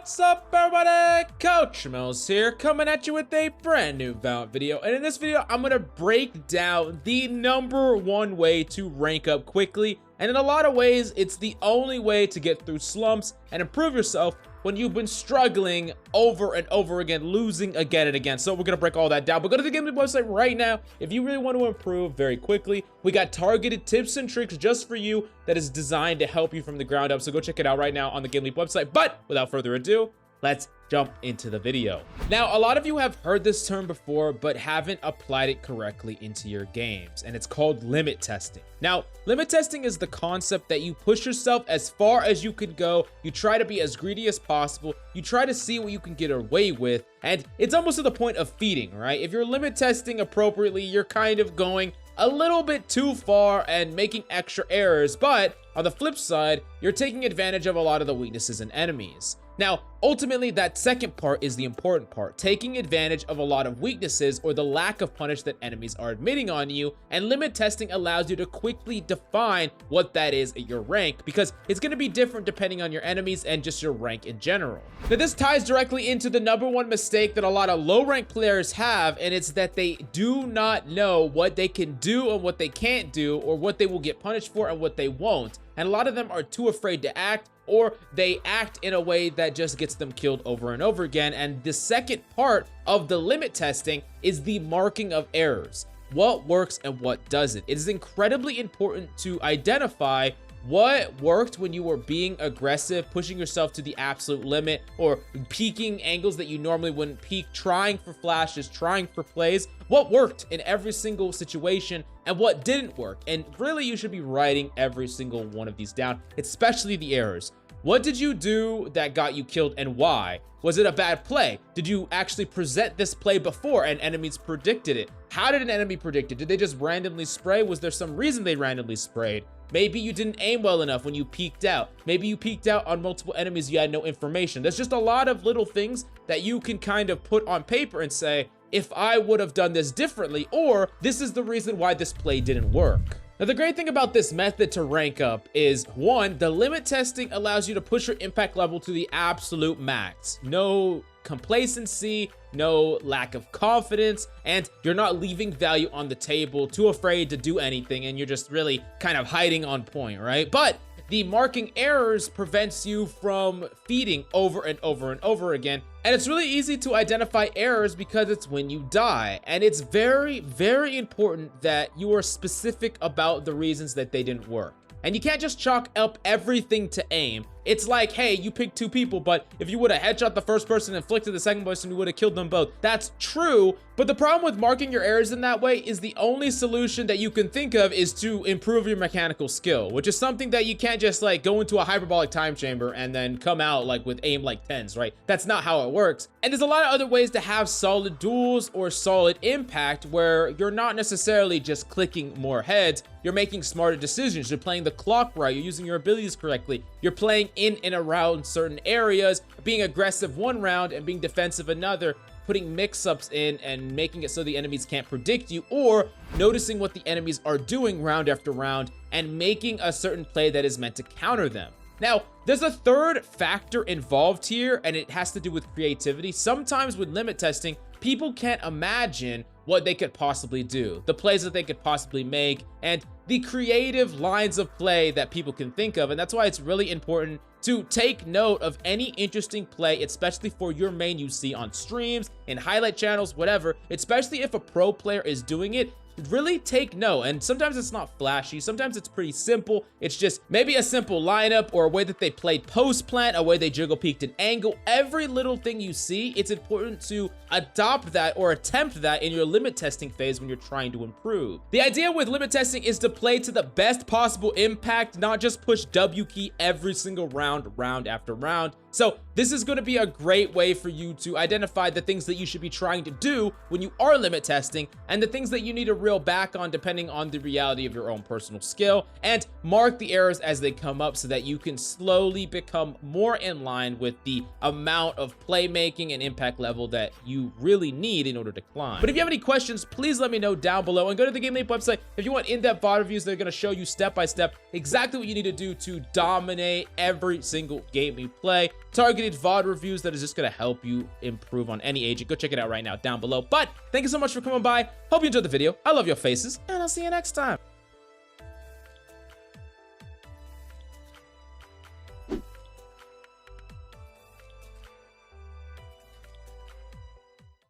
What's up, everybody? Coach Mills here, coming at you with a brand new Valorant video. And in this video, I'm gonna break down the #1 way to rank up quickly. And in a lot of ways, it's the only way to get through slumps and improve yourself when you've been struggling over and over again, losing again and again. So we're gonna break all that down, but go to the GameLeap website right now if you really want to improve very quickly. We got targeted tips and tricks just for you that is designed to help you from the ground up. So go check it out right now on the GameLeap website. But without further ado, let's jump into the video. Now, a lot of you have heard this term before, but haven't applied it correctly into your games, and it's called limit testing. Now, limit testing is the concept that you push yourself as far as you could go, you try to be as greedy as possible, you try to see what you can get away with, and it's almost to the point of feeding, right? If you're limit testing appropriately, you're kind of going a little bit too far and making extra errors, but on the flip side, you're taking advantage of a lot of the weaknesses in enemies. Now, ultimately, that second part is the important part, taking advantage of a lot of weaknesses or the lack of punish that enemies are admitting on you, and limit testing allows you to quickly define what that is at your rank, because it's going to be different depending on your enemies and just your rank in general. Now, this ties directly into the #1 mistake that a lot of low rank players have, and it's that they do not know what they can do and what they can't do, or what they will get punished for and what they won't. And a lot of them are too afraid to act, or they act in a way that just gets them killed over and over again. And the second part of the limit testing is the marking of errors. What works and what doesn't. It is incredibly important to identify what worked when you were being aggressive, pushing yourself to the absolute limit, or peeking angles that you normally wouldn't peek, trying for flashes, trying for plays. What worked in every single situation and what didn't work. And really, you should be writing every single one of these down, especially the errors. What did you do that got you killed and why? Was it a bad play? Did you actually present this play before and enemies predicted it? How did an enemy predict it? Did they just randomly spray? Was there some reason they randomly sprayed? Maybe you didn't aim well enough when you peeked out. Maybe you peeked out on multiple enemies, you had no information. There's just a lot of little things that you can kind of put on paper and say, if I would have done this differently, or this is the reason why this play didn't work. Now, the great thing about this method to rank up is, one, the limit testing allows you to push your impact level to the absolute max. No complacency, no lack of confidence, and you're not leaving value on the table, too afraid to do anything, and you're just really kind of hiding on point, right? But the marking errors prevents you from feeding over and over and over again. And it's really easy to identify errors because it's when you die. And it's very, very important that you are specific about the reasons that they didn't work. And you can't just chalk up everything to aim. It's like, hey, you picked 2 people, but if you would have headshot the first person and flicked to the second person, you would have killed them both. That's true, but the problem with marking your errors in that way is the only solution that you can think of is to improve your mechanical skill, which is something that you can't just like go into a hyperbolic time chamber and then come out like with aim like 10s, right? That's not how it works. And there's a lot of other ways to have solid duels or solid impact where you're not necessarily just clicking more heads, you're making smarter decisions, you're playing the clock right, you're using your abilities correctly, you're playing in and around certain areas, being aggressive one round and being defensive another, putting mix-ups in and making it so the enemies can't predict you, or noticing what the enemies are doing round after round and making a certain play that is meant to counter them. Now, there's a third factor involved here, and it has to do with creativity. Sometimes with limit testing, people can't imagine what they could possibly do, the plays that they could possibly make, and the creative lines of play that people can think of. And that's why it's really important to take note of any interesting play, especially for your main you see on streams, in highlight channels, whatever, especially if a pro player is doing it. Really take note. And sometimes it's not flashy, sometimes it's pretty simple. It's just maybe a simple lineup or a way that they played post plant, a way they jiggle peeked an angle. Every little thing you see, it's important to adopt that or attempt that in your limit testing phase when you're trying to improve. The idea with limit testing is to play to the best possible impact, not just push W key every single round after round. So this is going to be a great way for you to identify the things that you should be trying to do when you are limit testing, and the things that you need to reel back on depending on the reality of your own personal skill, and mark the errors as they come up so that you can slowly become more in line with the amount of playmaking and impact level that you really need in order to climb. But if you have any questions, please let me know down below, and go to the GameLeap website if you want in-depth VOD reviews that are going to show you step by step exactly what you need to do to dominate every single game you play. targeted VOD reviews that is just going to help you improve on any agent. Go check it out right now down below. But thank you so much for coming by. Hope you enjoyed the video. I love your faces, and I'll see you next time.